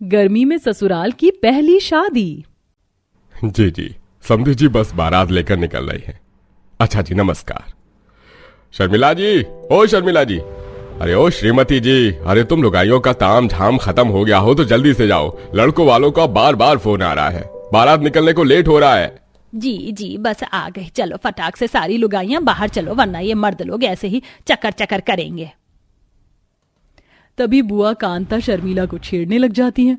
गर्मी में ससुराल की पहली शादी। जी जी, समधी जी बस बारात लेकर निकल रही है। अच्छा जी, नमस्कार। शर्मिला जी, ओ शर्मिला जी, अरे ओ श्रीमती जी, अरे तुम लुगाइयों का ताम झाम खत्म हो गया हो तो जल्दी से जाओ, लड़कों वालों का बार बार फोन आ रहा है, बारात निकलने को लेट हो रहा है। जी जी बस आ गए, चलो फटाक से सारी लुगाइयां बाहर चलो, वरना ये मर्द लोग ऐसे ही चक्कर चक्कर करेंगे। तभी बुआ कांता शर्मिला को छेड़ने लग जाती हैं।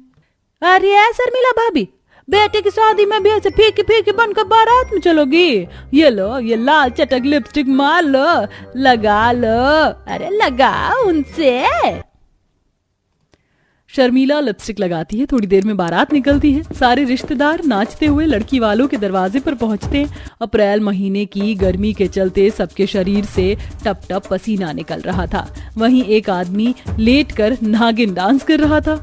अरे शर्मिला भाभी, बेटे की शादी में भी ऐसे फीकी फीकी बनकर बारात में चलोगी? ये लो, ये लाल चटक लिपस्टिक मार लो, लगा लो, अरे लगा उनसे। शर्मिला लिपस्टिक लगाती है। थोड़ी देर में बारात निकलती है। सारे रिश्तेदार नाचते हुए लड़की वालों के दरवाजे पर पहुंचते हैं। अप्रैल महीने की गर्मी के चलते सबके शरीर से टप टप पसीना निकल रहा था। वहीं एक आदमी लेटकर नागिन डांस कर रहा था।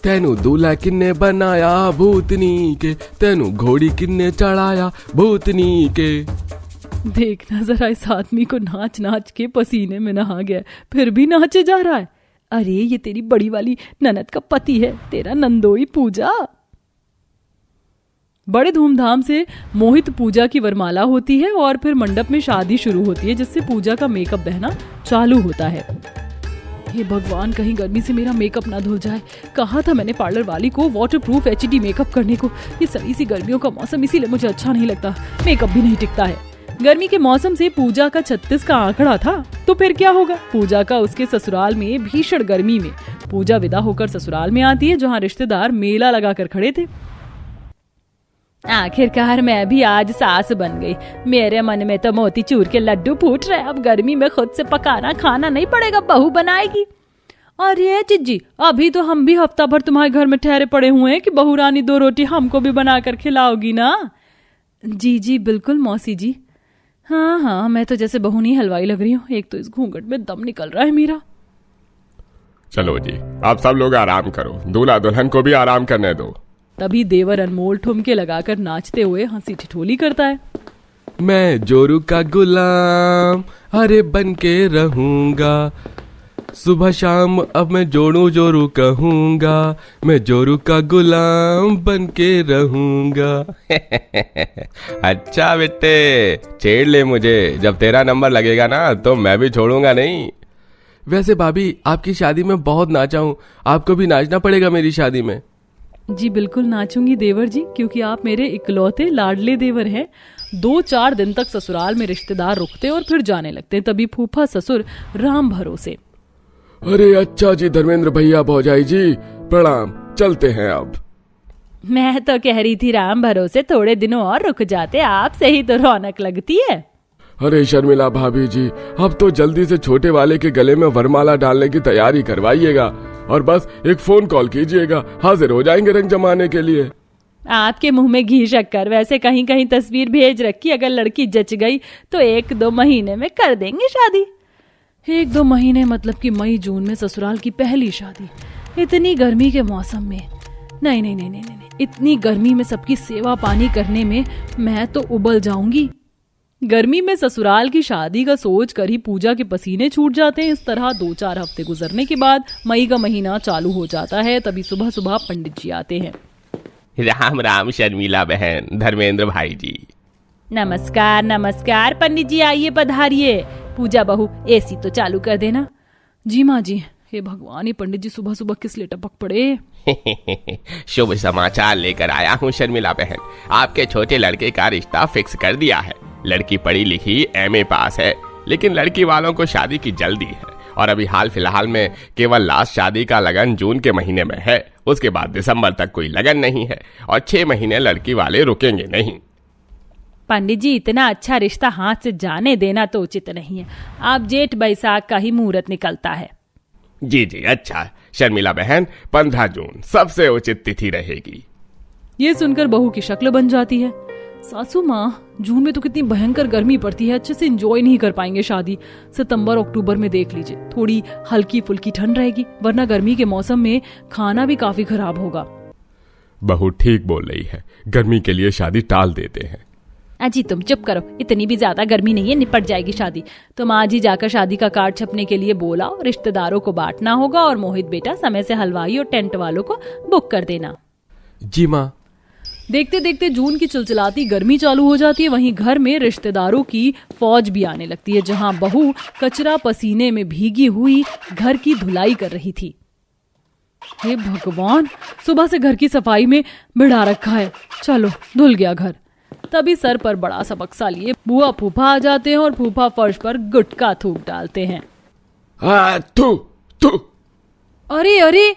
तेनू दूल्हा किन्ने बनाया भूतनी के, तेनू घोड़ी किन्ने चढ़ाया भूतनी के। देखना जरा, इस आदमी को नाच नाच के पसीने में नहा गया, फिर भी नाचे जा रहा है। अरे ये तेरी बड़ी वाली ननद का पति है, तेरा नंदोई पूजा। बड़े धूमधाम से मोहित पूजा की वरमाला होती है और फिर मंडप में शादी शुरू होती है, जिससे पूजा का मेकअप बहना चालू होता है। हे भगवान, कहीं गर्मी से मेरा मेकअप ना धुल जाए। कहा था मैंने पार्लर वाली को वाटरप्रूफ HD मेकअप करने को। ये सड़ी सी गर्मियों का मौसम, इसीलिए मुझे अच्छा नहीं लगता, मेकअप भी नहीं टिकता है। गर्मी के मौसम से पूजा का 36 का आंकड़ा था, तो फिर क्या होगा। पूजा का उसके ससुराल में भीषण गर्मी में पूजा विदा होकर ससुराल में आती है, जहाँ रिश्तेदार मेला लगाकर खड़े थे। आखिरकार मैं भी आज सास बन गई। मेरे मन में तो मोतीचूर के लड्डू फूट रहे। अब गर्मी में खुद से पकाना खाना नहीं पड़ेगा, बहू बनाएगी। अरे जिज्जी, अभी तो हम भी हफ्ता भर तुम्हारे घर में ठहरे पड़े हुए हैं कि बहू रानी 2 रोटी हमको भी बनाकर खिलाओगी ना? जी जी बिल्कुल मौसी जी। हाँ हाँ, मैं तो जैसे बहू नहीं हलवाई लग रही हूँ। एक तो इस घूंघट में दम निकल रहा है मेरा। चलो जी, आप सब लोग आराम करो, दूल्हा दुल्हन को भी आराम करने दो। तभी देवर अनमोल ठुमके लगाकर नाचते हुए हंसी ठिठोली करता है। मैं जोरू का गुलाम अरे बन के रहूंगा, सुबह शाम अब मैं जोरू कहूंगा, मैं जोरू का गुलाम बन के रहूंगा। अच्छा बेटे, छेड़ ले मुझे, जब तेरा नंबर लगेगा ना तो मैं भी छोड़ूंगा नहीं। वैसे भाभी, आपकी शादी में बहुत नाचा हूँ, आपको भी नाचना पड़ेगा मेरी शादी में। जी बिल्कुल नाचूंगी देवर जी, क्योंकि आप मेरे इकलौते लाडले देवर हैं। 2-4 दिन तक ससुराल में रिश्तेदार रुकते और फिर जाने लगते। तभी फूफा ससुर राम भरोसे। अरे अच्छा जी, धर्मेंद्र भैया भौजाई जी प्रणाम, चलते हैं अब। मैं तो कह रही थी राम भरोसे थोड़े दिनों और रुक जाते, आपसे ही तो रौनक लगती है। अरे शर्मिला भाभी जी, अब तो जल्दी से छोटे वाले के गले में वरमाला डालने की तैयारी करवाइएगा और बस एक फोन कॉल कीजिएगा, हाजिर हो जाएंगे रंग जमाने के लिए। आपके मुंह में घी शक्कर। वैसे कहीं कहीं तस्वीर भेज रखी, अगर लड़की जच गई तो 1-2 महीने में कर देंगे शादी। 1-2 महीने मतलब कि मई जून में ससुराल की पहली शादी, इतनी गर्मी के मौसम में? नहीं नहीं नहीं नहीं नहीं, इतनी गर्मी में सबकी सेवा पानी करने में मैं तो उबल जाऊंगी। गर्मी में ससुराल की शादी का सोच कर ही पूजा के पसीने छूट जाते हैं। इस तरह 2-4 हफ्ते गुजरने के बाद मई का महीना चालू हो जाता है। तभी सुबह सुबह पंडित जी आते हैं। राम राम शर्मिला बहन, धर्मेंद्र भाई जी। नमस्कार नमस्कार पंडित जी, आइए पधारिए। पूजा बहू AC तो चालू कर देना। जी माँ जी। हे भगवान, ये पंडित जी सुबह सुबह किस लिए टपक पड़े। शुभ समाचार लेकर आया हूँ शर्मिला बहन, आपके छोटे लड़के का रिश्ता फिक्स कर दिया है। लड़की पढ़ी लिखी MA पास है, लेकिन लड़की वालों को शादी की जल्दी है और अभी हाल फिलहाल में केवल लास्ट शादी का लगन जून के महीने में है। उसके बाद दिसंबर तक कोई लगन नहीं है और 6 महीने लड़की वाले रुकेंगे नहीं। पंडित जी, इतना अच्छा रिश्ता हाथ से जाने देना तो उचित नहीं है। आप जेठ बैसाख का ही मुहूर्त निकलता है। जी जी अच्छा शर्मिला बहन, 15 जून सबसे उचित तिथि रहेगी। ये सुनकर बहू की शक्ल बन जाती है। सासू माँ, जून में तो कितनी भयंकर गर्मी पड़ती है, अच्छे से एंजॉय नहीं कर पाएंगे शादी। सितंबर अक्टूबर में देख लीजिए, थोड़ी हल्की फुल्की ठंड रहेगी, वरना गर्मी के मौसम में खाना भी काफी खराब होगा। बहू ठीक बोल रही है, गर्मी के लिए शादी टाल देते हैं। अजी तुम चुप करो, इतनी भी ज्यादा गर्मी नहीं है, निपट जाएगी शादी। तुम आज ही जाकर शादी का कार्ड छपने के लिए बोला, रिश्तेदारों को बांटना होगा और मोहित बेटा समय से हलवाई और टेंट वालों को बुक कर देना। जी माँ। देखते देखते जून की चिलचिलाती गर्मी चालू हो जाती है। वहीं घर में रिश्तेदारों की फौज भी आने लगती है, जहां बहू कचरा पसीने में भीगी हुई घर की धुलाई कर रही थी। हे भगवान, सुबह से घर की सफाई में बिड़ा रखा है, चलो धुल गया घर। तभी सर पर बड़ा सा बक्सा लिए बुआ फूफा आ जाते हैं और फूफा फर्श पर गुटखा थूक डालते हैं। थू थू। अरे अरे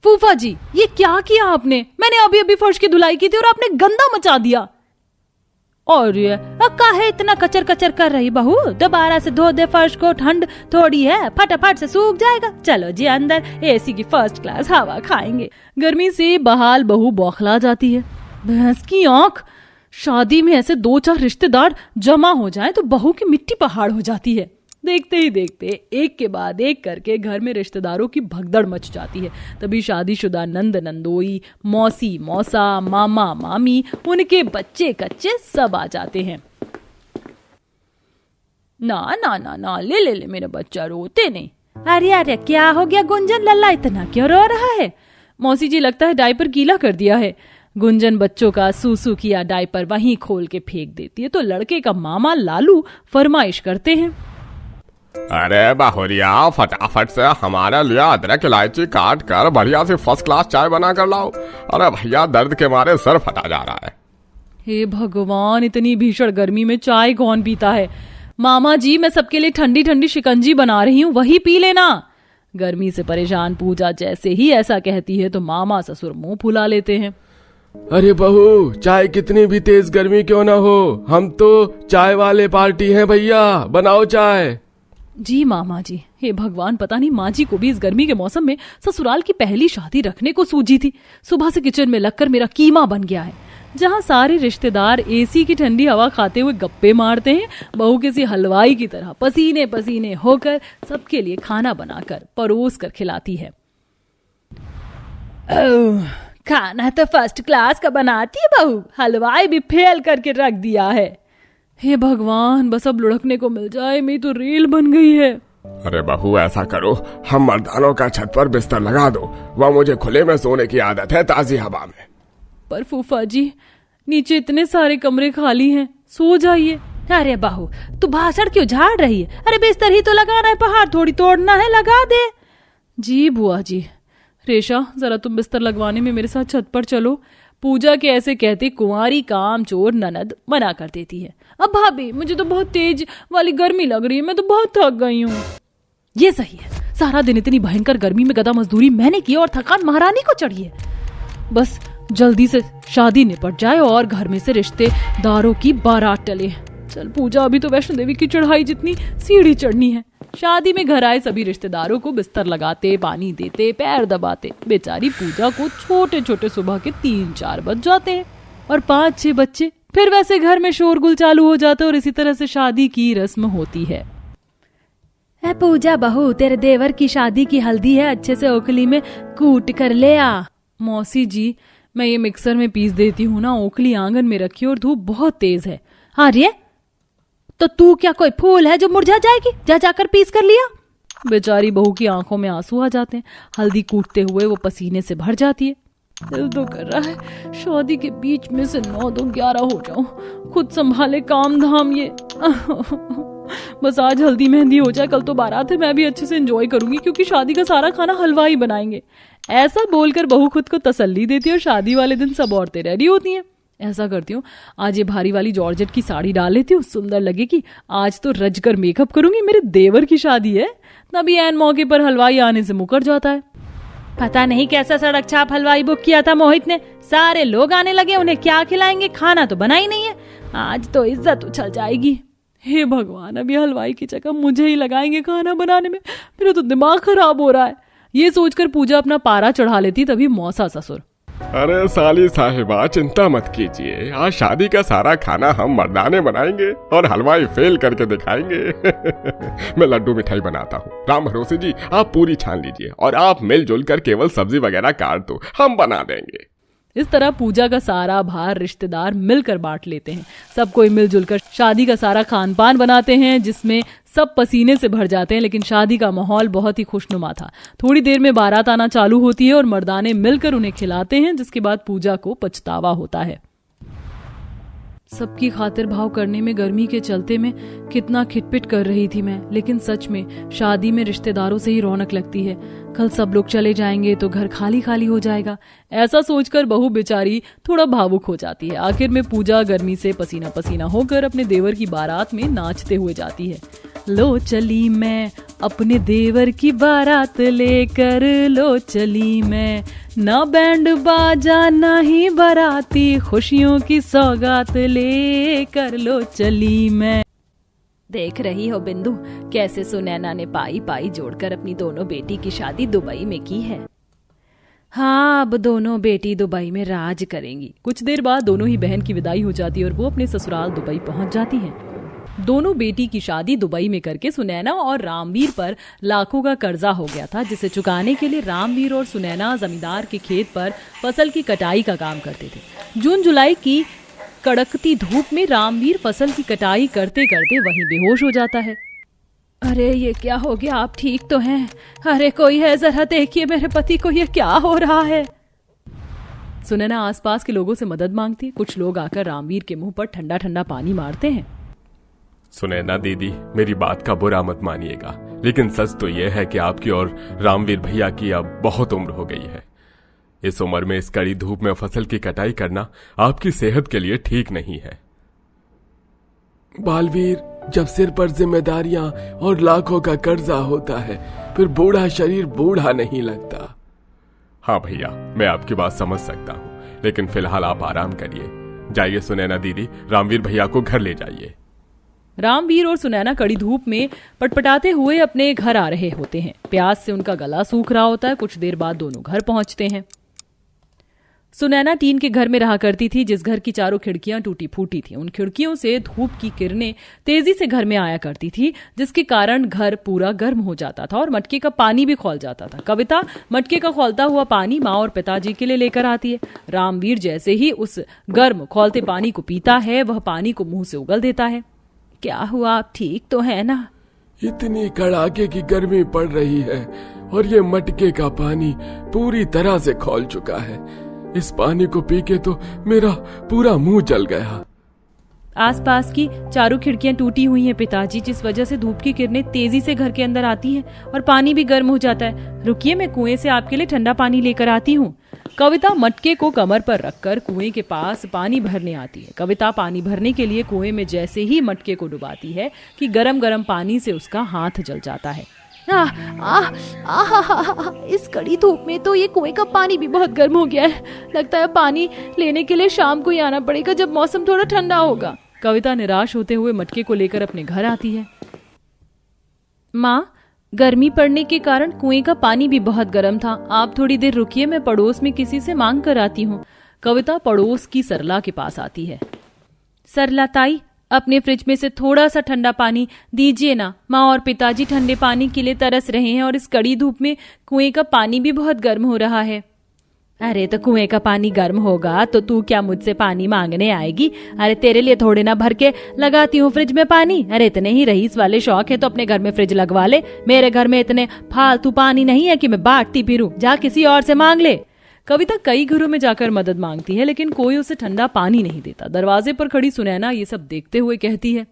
फूफा जी, ये क्या किया आपने? मैंने अभी अभी फर्श की धुलाई की थी और आपने गंदा मचा दिया। और ये काहे इतना कचर कचर कर रही बहू, दोबारा से धो दे फर्श को, ठंड थोड़ी है, फटाफट से सूख जाएगा। चलो जी अंदर, एसी की फर्स्ट क्लास हवा खाएंगे। गर्मी से बहाल बहू बौखला जाती है। भैंस की आंख, शादी में ऐसे 2-4 रिश्तेदार जमा हो जाएं तो बहू की मिट्टी पहाड़ हो जाती है। देखते ही देखते एक के बाद एक करके घर में रिश्तेदारों की भगदड़ मच जाती है। तभी शादीशुदा नंद नंदोई, मौसी मौसा, मामा मामी, उनके बच्चे कच्चे सब आ जाते हैं। ना ना ना ना, ले ले ले मेरा बच्चा, रोते नहीं। अरे अरे क्या हो गया गुंजन, लल्ला इतना क्यों रो रहा है? मौसी जी, लगता है डायपर गीला कर दिया है। गुंजन बच्चों का सूसू किया डायपर वहीं खोल के फेंक देती है तो लड़के का मामा लालू फरमाइश करते हैं। अरे बाहुरिया, फटाफट से हमारे लिए अदरक इलायची काट कर बढ़िया से फर्स्ट क्लास चाय बना कर लाओ। अरे भैया, दर्द के मारे सर फटा जा रहा है। हे भगवान, इतनी भीषण गर्मी में चाय कौन पीता है? मामा जी, मैं सबके लिए ठंडी ठंडी शिकंजी बना रही हूँ, वही पी लेना। गर्मी से परेशान पूजा जैसे ही ऐसा कहती है तो मामा ससुर मुंह फुला लेते हैं। अरे बहू, चाय कितनी भी तेज गर्मी क्यों ना हो, हम तो चाय वाले पार्टी हैं भैया, बनाओ चाय। जी मामा जी। हे भगवान, पता नहीं माँ जी को भी इस गर्मी के मौसम में ससुराल की पहली शादी रखने को सूझी थी। सुबह से किचन में लगकर मेरा कीमा बन गया है। जहाँ सारे रिश्तेदार एसी की ठंडी हवा खाते हुए गप्पे मारते हैं, बहू किसी हलवाई की तरह पसीने पसीने होकर सबके लिए खाना बनाकर परोस कर खिलाती है। खाना तो फर्स्ट क्लास का बनाती है बहू, हलवाई भी फेल करके रख दिया है। हे भगवान, बस अब लुढ़कने को मिल जाए, मेरी तो रेल बन गई है। अरे बहू, ऐसा करो, हम मर्दानों का छत पर बिस्तर लगा दो, वह मुझे खुले में सोने की आदत है, ताजी हवा में। पर फूफा जी, नीचे इतने सारे कमरे खाली हैं, सो जाइए। अरे बहू, तू भाषण क्यों झाड़ रही है? अरे बिस्तर ही तो लगाना है, पहाड़ थोड़ी तोड़ना है, लगा दे। जी बुआ जी। रेशा, जरा तुम बिस्तर लगवाने में मेरे साथ छत पर चलो। पूजा के ऐसे कहते कुंवारी काम चोर ननद मना कर देती है। अब भाभी, मुझे तो बहुत तेज वाली गर्मी लग रही है, मैं तो बहुत थक गई हूँ। ये सही है, सारा दिन इतनी भयंकर गर्मी में गदा मजदूरी मैंने की और थकान महारानी को चढ़ी है। बस जल्दी से शादी निपट जाए और घर में से रिश्तेदारों की बारात टले। चल पूजा, अभी तो वैष्णो देवी की चढ़ाई जितनी सीढ़ी चढ़नी है। शादी में घर आए सभी रिश्तेदारों को बिस्तर लगाते, पानी देते, पैर दबाते। बेचारी पूजा को छोटे छोटे सुबह के 3-4 बज जाते हैं और 5-6 बच्चे। फिर वैसे घर में शोरगुल चालू हो जाता है और इसी तरह से शादी की रस्म होती है। पूजा बहू, तेरे देवर की शादी की हल्दी है, अच्छे से ओखली में कूट कर ले आ। मौसी जी, मैं ये मिक्सर में पीस देती हूँ ना, ओखली आंगन में रखी और धूप बहुत तेज है। अरे तो तू क्या कोई फूल है जो मुरझा जाएगी? जा जाकर पीस कर लिया। बेचारी बहू की आंखों में आंसू आ जाते हैं। हल्दी कूटते हुए वो पसीने से भर जाती है। दिल तो कर रहा है शादी के बीच में से 9-11 हो जाऊं, खुद संभाले काम धाम ये। बस आज हल्दी मेहंदी हो जाए, कल तो बारात है, मैं भी अच्छे से एंजॉय करूंगी क्योंकि शादी का सारा खाना हलवाई बनाएंगे। ऐसा बोलकर बहू खुद को तसल्ली देती है और शादी वाले दिन सब औरतें रेडी होती हैं। ऐसा करती हूँ, आज ये भारी वाली जॉर्जेट की साड़ी डाल लेती हूँ, सुंदर लगेगी। आज तो रज कर मेकअप करूंगी, मेरे देवर की शादी है। तभी ऐन मौके पर हलवाई आने से मुकर जाता है। पता नहीं कैसा सड़क छाप हलवाई बुक किया था मोहित ने। सारे लोग आने लगे, उन्हें क्या खिलाएंगे? खाना तो बना ही नहीं है। आज तो इज्जत उछल जाएगी। हे भगवान, अब ये हलवाई की जगह मुझे ही लगाएंगे खाना बनाने में। मेरा तो दिमाग खराब हो रहा है। ये सोचकर पूजा अपना पारा चढ़ा लेती। तभी मौसा ससुर, अरे साली साहिबा, चिंता मत कीजिए, आज शादी का सारा खाना हम मर्दाने बनाएंगे और हलवाई फेल करके दिखाएंगे। मैं लड्डू मिठाई बनाता हूँ। राम भरोसे जी, आप पूरी छान लीजिए और आप मिलजुल कर केवल सब्जी वगैरह काट दो, हम बना देंगे। इस तरह पूजा का सारा भार रिश्तेदार मिलकर बांट लेते हैं। सब कोई मिलजुल कर शादी का सारा खान पान बनाते हैं, जिसमें सब पसीने से भर जाते हैं। लेकिन शादी का माहौल बहुत ही खुशनुमा था। थोड़ी देर में बारात आना चालू होती है और मर्दाने मिलकर उन्हें खिलाते हैं, जिसके बाद पूजा को पछतावा होता है। सबकी खातिर भाव करने में गर्मी के चलते में कितना खिटपिट कर रही थी मैं, लेकिन सच में शादी में रिश्तेदारों से ही रौनक लगती है। कल सब लोग चले जाएंगे तो घर खाली खाली हो जाएगा, ऐसा सोचकर बहू बेचारी थोड़ा भावुक हो जाती है। आखिर में पूजा गर्मी से पसीना पसीना होकर अपने देवर की बारात में नाचते हुए जाती है। लो चली मैं अपने देवर की बारात लेकर, लो चली मैं, ना बैंड बाजा ना ही बाराती, खुशियों की सौगात लेकर लो चली मैं। देख रही हो बिंदु, कैसे सुनैना ने पाई पाई जोड़कर अपनी दोनों बेटी की शादी दुबई में की है। हाँ, अब दोनों बेटी दुबई में राज करेंगी। कुछ देर बाद दोनों ही बहन की विदाई हो जाती है और वो अपने ससुराल दुबई पहुंच जाती हैं। दोनों बेटी की शादी दुबई में करके सुनैना और रामवीर पर लाखों का कर्जा हो गया था, जिसे चुकाने के लिए रामवीर और सुनैना जमींदार के खेत पर फसल की कटाई का काम करते थे। जून जुलाई की कड़कती धूप में रामवीर फसल की कटाई करते करते वहीं बेहोश हो जाता है। अरे ये क्या हो गया, आप ठीक तो हैं? अरे कोई है, जरा देखिए मेरे पति को, ये क्या हो रहा है? सुनैना आसपास के लोगों से मदद मांगती है। कुछ लोग आकर रामवीर के मुंह पर ठंडा ठंडा पानी मारते हैं। सुनैना दीदी, मेरी बात का बुरा मत मानिएगा, लेकिन सच तो यह है कि आपकी और रामवीर भैया की अब बहुत उम्र हो गई है। इस उम्र में इस कड़ी धूप में फसल की कटाई करना आपकी सेहत के लिए ठीक नहीं है। बालवीर, जब सिर पर जिम्मेदारियां और लाखों का कर्जा होता है, फिर बूढ़ा शरीर बूढ़ा नहीं लगता। हाँ भैया, मैं आपकी बात समझ सकता हूँ, लेकिन फिलहाल आप आराम करिए। जाइए सुनैना दीदी, रामवीर भैया को घर ले जाइए। रामवीर और सुनैना कड़ी धूप में पटपटाते हुए अपने घर आ रहे होते हैं। प्यास से उनका गला सूख रहा होता है। कुछ देर बाद दोनों घर पहुंचते हैं। सुनैना टीन के घर में रहा करती थी, जिस घर की चारों खिड़कियां टूटी फूटी थी। उन खिड़कियों से धूप की किरणें तेजी से घर में आया करती थी, जिसके कारण घर पूरा गर्म हो जाता था और मटके का पानी भी खौल जाता था। कविता मटके का खौलता हुआ पानी माँ और पिताजी के लिए लेकर आती है। रामवीर जैसे ही उस गर्म खौलते पानी को पीता है, वह पानी को मुंह से उगल देता है। क्या हुआ, आप ठीक तो है ना? इतनी कड़ाके की गर्मी पड़ रही है और ये मटके का पानी पूरी तरह से खौल चुका है। इस पानी को पी के तो मेरा पूरा मुंह जल गया। आसपास की चारों खिड़कियां टूटी हुई हैं पिताजी, जिस वजह से धूप की किरणें तेजी से घर के अंदर आती हैं और पानी भी गर्म हो जाता है। रुकिए, मैं कुएं से आपके लिए ठंडा पानी लेकर आती हूँ। कविता मटके को कमर पर रखकर कुएं के पास पानी भरने आती है। कविता पानी भरने के लिए कुएं में जैसे ही मटके को डुबाती है कि गरम गरम पानी से उसका हाथ जल जाता है। इस कड़ी धूप में तो ये कुएं का पानी भी बहुत गर्म हो गया है। लगता है पानी लेने के लिए शाम को ही आना पड़ेगा, जब मौसम थोड़ा ठंडा होगा। कविता निराश होते हुए मटके को लेकर अपने घर आती है। माँ, गर्मी पड़ने के कारण कुएं का पानी भी बहुत गर्म था। आप थोड़ी देर रुकिए, मैं पड़ोस में किसी से मांग कर आती हूँ। कविता पड़ोस की सरला के पास आती है। सरला ताई, अपने फ्रिज में से थोड़ा सा ठंडा पानी दीजिए ना। माँ और पिताजी ठंडे पानी के लिए तरस रहे हैं और इस कड़ी धूप में कुएं का पानी भी बहुत गर्म हो रहा है। अरे तो कुएं का पानी गर्म होगा तो तू क्या मुझसे पानी मांगने आएगी? अरे तेरे लिए थोड़े ना भर के लगाती हूँ फ्रिज में पानी। अरे इतने ही रईस वाले शौक है तो अपने घर में फ्रिज लगवा ले। मेरे घर में इतने फालतू पानी नहीं है कि मैं बांटती फिरूं। जा किसी और से मांग ले। कविता कई घरों में जाकर मदद मांगती है, लेकिन कोई उसे ठंडा पानी नहीं देता। दरवाजे पर खड़ी सुनैना ये सब देखते हुए कहती है,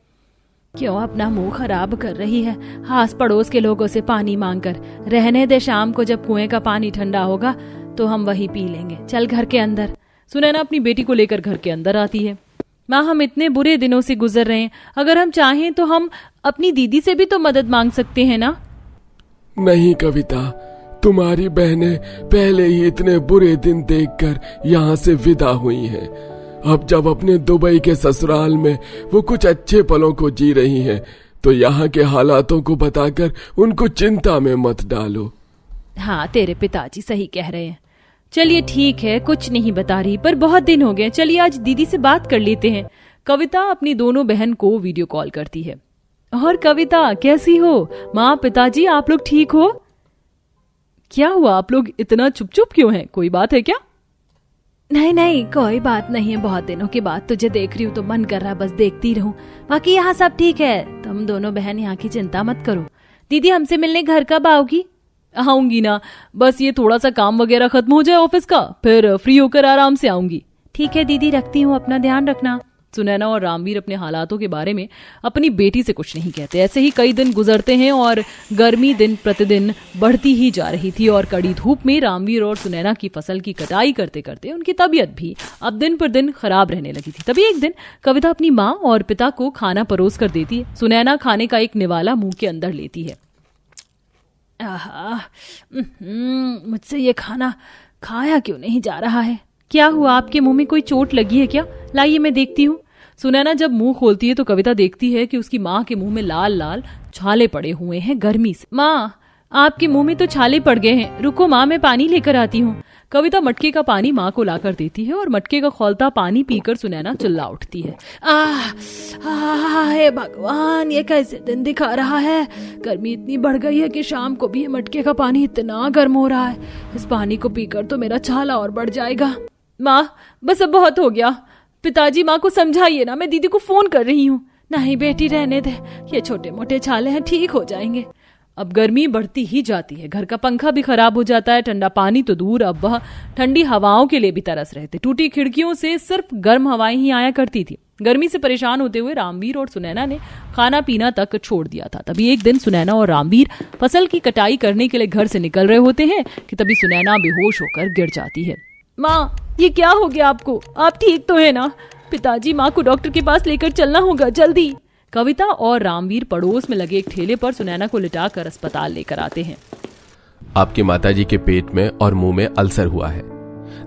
क्यों अपना मुंह खराब कर रही है आस पड़ोस के लोगों से पानी मांगकर? रहने दे, शाम को जब कुएं का पानी ठंडा होगा तो हम वही पी लेंगे। चल घर के अंदर। सुनैना अपनी बेटी को लेकर घर के अंदर आती है। माँ, हम इतने बुरे दिनों से गुजर रहे हैं, अगर हम चाहें तो हम अपनी दीदी से भी तो मदद मांग सकते हैं ना? नहीं कविता, तुम्हारी बहनें पहले ही इतने बुरे दिन देखकर यहाँ से विदा हुई हैं। अब जब अपने दुबई के ससुराल में वो कुछ अच्छे पलों को जी रही हैं, तो यहाँ के हालातों को बताकर उनको चिंता में मत डालो। हाँ, तेरे पिताजी सही कह रहे हैं। चलिए ठीक है, कुछ नहीं बता रही, पर बहुत दिन हो गए। चलिए आज दीदी से बात कर लेते हैं। कविता अपनी दोनों बहन को वीडियो कॉल करती है। और कविता कैसी हो? माँ, पिताजी, आप लोग ठीक हो? क्या हुआ, आप लोग इतना चुप चुप क्यों हैं? कोई बात है क्या? नहीं नहीं कोई बात नहीं है, बहुत दिनों के बाद तुझे देख रही हूँ तो मन कर रहा बस देखती रहूं। बाकी यहाँ सब ठीक है, तुम दोनों बहन यहाँ की चिंता मत करो। दीदी हमसे मिलने घर कब आओगी? आऊंगी ना, बस ये थोड़ा सा काम वगैरह खत्म हो जाए ऑफिस का, फिर फ्री होकर आराम से आऊंगी। ठीक है दीदी, रखती हूँ, अपना ध्यान रखना। सुनैना और रामवीर अपने हालातों के बारे में अपनी बेटी से कुछ नहीं कहते। ऐसे ही कई दिन गुजरते हैं और गर्मी दिन प्रतिदिन बढ़ती ही जा रही थी और कड़ी धूप में रामवीर और सुनैना की फसल की कटाई करते करते उनकी तबीयत भी अब दिन पर दिन खराब रहने लगी थी। तभी एक दिन कविता अपनी माँ और पिता को खाना परोस कर देती है। सुनैना खाने का एक निवाला मुंह के अंदर लेती है। मुझसे ये खाना खाया क्यों नहीं जा रहा है? क्या हुआ, आपके मुंह में कोई चोट लगी है क्या? लाइए मैं देखती हूँ। सुनैना जब मुंह खोलती है तो कविता देखती है कि उसकी माँ के मुंह में लाल लाल छाले पड़े हुए हैं गर्मी से। माँ आपके मुंह में तो छाले पड़ गए हैं, रुको माँ मैं पानी लेकर आती हूँ। कविता मटके का पानी माँ को लाकर देती है और मटके का खौलता पानी पीकर सुनैना चिल्ला उठती है। हे भगवान, ये कैसे दिन दिखा रहा है? गर्मी इतनी बढ़ गई है कि शाम को भी ये मटके का पानी इतना गर्म हो रहा है। इस पानी को पीकर तो मेरा छाला और बढ़ जाएगा। माँ बस अब बहुत हो गया, पिताजी माँ को समझाइए ना, मैं दीदी को फोन कर रही हूँ। नहीं बेटी रहने दे, ये छोटे मोटे छाले हैं, ठीक हो जाएंगे। अब गर्मी बढ़ती ही जाती है, घर का पंखा भी खराब हो जाता है, ठंडा पानी तो दूर अब वह ठंडी हवाओं के लिए भी तरस रहे थे। टूटी खिड़कियों से सिर्फ गर्म हवाएं ही आया करती थी। गर्मी से परेशान होते हुए रामवीर और सुनैना ने खाना पीना तक छोड़ दिया था। तभी एक दिन सुनैना और रामवीर फसल की कटाई करने के लिए घर से निकल रहे होते हैं कि तभी सुनैना बेहोश होकर गिर जाती है। माँ ये क्या हो गया आपको? आप ठीक तो है ना? पिताजी माँ को डॉक्टर के पास लेकर चलना होगा, जल्दी। कविता और रामवीर पड़ोस में लगे एक ठेले पर सुनैना को लिटाकर अस्पताल लेकर आते हैं। आपकी माताजी के पेट में और मुंह में अल्सर हुआ है।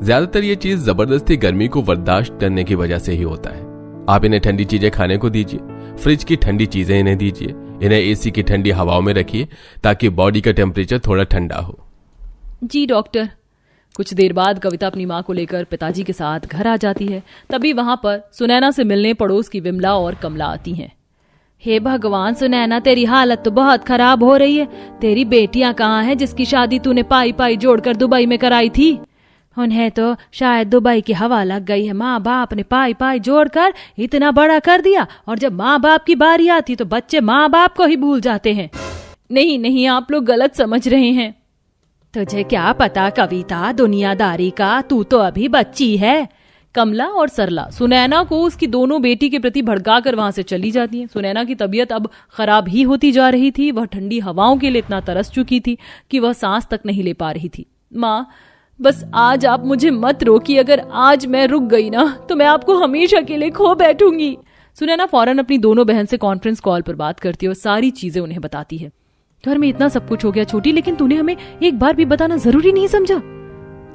ज्यादातर ये चीज जबरदस्ती गर्मी को बर्दाश्त करने की वजह से ही होता है। आप इन्हें ठंडी चीजें खाने को दीजिए, फ्रिज की ठंडी चीजें इन्हें दीजिए, इन्हें एसी की ठंडी हवाओं में रखिए ताकि बॉडी का टेम्परेचर थोड़ा ठंडा हो। जी डॉक्टर। कुछ देर बाद कविता अपनी माँ को लेकर पिताजी के साथ घर आ जाती है। तभी वहां पर सुनैना से मिलने पड़ोस की विमला और कमला आती हैं। हे भगवान सुनैना, तेरी हालत तो बहुत खराब हो रही है। तेरी बेटियां कहाँ हैं जिसकी शादी तूने पाई पाई जोड़कर दुबई में कराई थी? उन्हें तो शायद दुबई की हवा लग गई है। माँ बाप ने पाई पाई जोड़कर इतना बड़ा कर दिया और जब माँ बाप की बारी आती तो बच्चे माँ बाप को ही भूल जाते हैं। नहीं नहीं, आप लोग गलत समझ रहे हैं। तुझे क्या पता कविता दुनियादारी का, तू तो अभी बच्ची है। कमला और सरला सुनैना को उसकी दोनों बेटी के प्रति भड़काकर वहां से चली जाती हैं। सुनैना की तबीयत अब खराब ही होती जा रही थी। वह ठंडी हवाओं के लिए इतना तरस चुकी थी कि वह सांस तक नहीं ले पा रही थी। माँ बस आज आप मुझे मत रोकिए, अगर आज मैं रुक गई ना तो मैं आपको हमेशा के लिए खो बैठूंगी। सुनैना फौरन अपनी दोनों बहन से कॉन्फ्रेंस कॉल पर बात करती है और सारी चीजें उन्हें बताती है। घर में इतना सब कुछ हो गया छोटी, लेकिन तूने हमें एक बार भी बताना जरूरी नहीं समझा।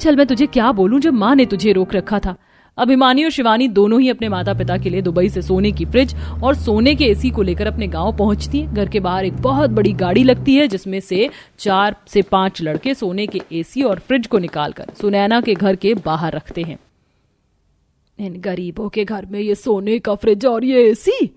चल मैं तुझे क्या बोलूं जब माँ ने तुझे रोक रखा था। अभिमानी और शिवानी दोनों ही अपने माता पिता के लिए दुबई से सोने की फ्रिज और सोने के एसी को लेकर अपने गांव पहुंचती हैं। घर के बाहर एक बहुत बड़ी गाड़ी लगती है जिसमें से 4 से 5 लड़के सोने के एसी और फ्रिज को निकालकर सुनैना के घर के बाहर रखते हैं। इन गरीबों के घर में ये सोने का फ्रिज और ये एसी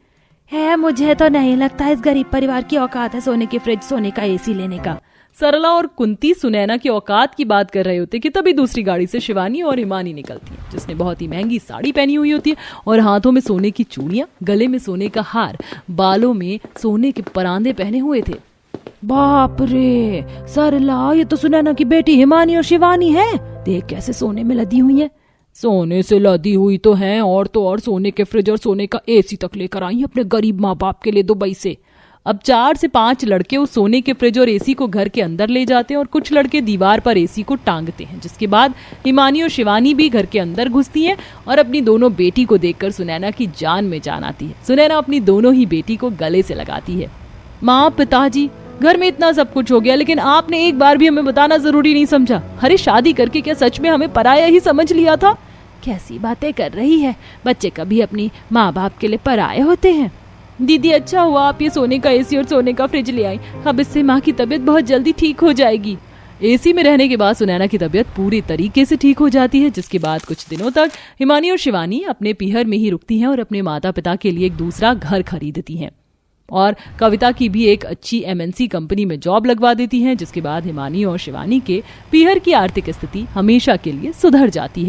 है? मुझे तो नहीं लगता इस गरीब परिवार की औकात है सोने के फ्रिज सोने का एसी लेने का। सरला और कुंती सुनैना की औकात की बात कर रहे होते कि तभी दूसरी गाड़ी से शिवानी और हिमानी निकलती है, जिसने बहुत ही महंगी साड़ी पहनी हुई होती है और हाथों में सोने की चूड़ियां, गले में सोने का हार, बालों में सोने के परांदे पहने हुए थे। बाप रे सरला, ये तो सुनैना की बेटी हिमानी और शिवानी है। देख कैसे सोने में लदी हुई है। सोने से लदी हुई तो हैं और तो और सोने के फ्रिज और सोने का एसी तक लेकर आई अपने गरीब माँ बाप के लिए दुबई से। अब 4 से 5 लड़के उस सोने के फ्रिज और एसी को घर के अंदर ले जाते हैं और कुछ लड़के दीवार पर एसी को टांगते हैं, जिसके बाद हिमानी और शिवानी भी घर के अंदर घुसती हैं और अपनी दोनों बेटी को देखकर सुनैना की जान में जान आती है। सुनैना अपनी दोनों ही बेटी को गले से लगाती है। माँ पिताजी, घर में इतना सब कुछ हो गया लेकिन आपने एक बार भी हमें बताना जरूरी नहीं समझा। अरे शादी करके क्या सच में हमें पराया ही समझ लिया था? कैसी बातें कर रही है, बच्चे कभी अपनी माँ बाप के लिए पराये होते हैं। दीदी अच्छा हुआ आप ये सोने का एसी और सोने का फ्रिज ले आई, अब इससे माँ की तबीयत बहुत जल्दी ठीक हो जाएगी। एसी में रहने के बाद सुनैना की तबीयत पूरी तरीके से ठीक हो जाती है, जिसके बाद कुछ दिनों तक हिमानी और शिवानी अपने पीहर में ही रुकती हैं और अपने माता पिता के लिए एक दूसरा घर खरीदती हैं और कविता की भी एक अच्छी MNC कंपनी में जॉब लगवा देती हैं, जिसके बाद हिमानी और शिवानी के पीहर की आर्थिक स्थिति हमेशा के लिए सुधर जाती है।